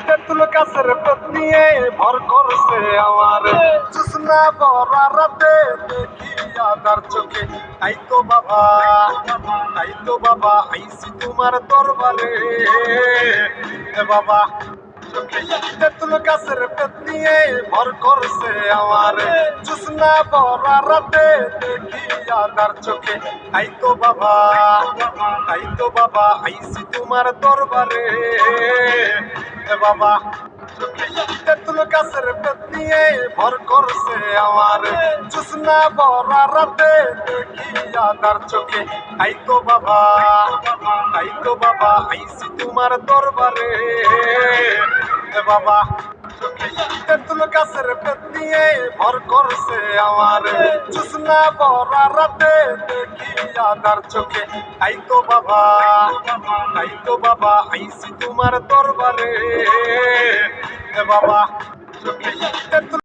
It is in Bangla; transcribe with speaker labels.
Speaker 1: তেঁতুল গাছের পেট নিয়ে ভর করছে আমার জোছনা ভরা রাতে দেখি আদার চোখে। তাই তো বাবা, তাই তো বাবা আইছি তোমার দরবারে। এ বাবা, তেঁতুল গাছের পেট নিয়ে ভর করছে আমার জোছনা ভরা রাতে দেখি আদার চোখে। তাই তো বাবা, তাই তো বাবা আইছি তোমার দরবারে। এ বাবা, তেঁতুল গাছের পেট নিয়ে ভর করছে আমার জোছনা ভরা রাতে দেখি আদার চোখে। তাই তো বাবা, তাই তো বাবা আইছি তোমার দরবারে। এ বাবা, তেঁতুল গাছের পেট নিয়ে ভর করছে আমার জোছনা ভরা রাতে দেখি আদার চোখে। তাই তো বাবা, তাই তো বাবা আইছি তোমার দরবারে। এ বাবা, তেঁতুল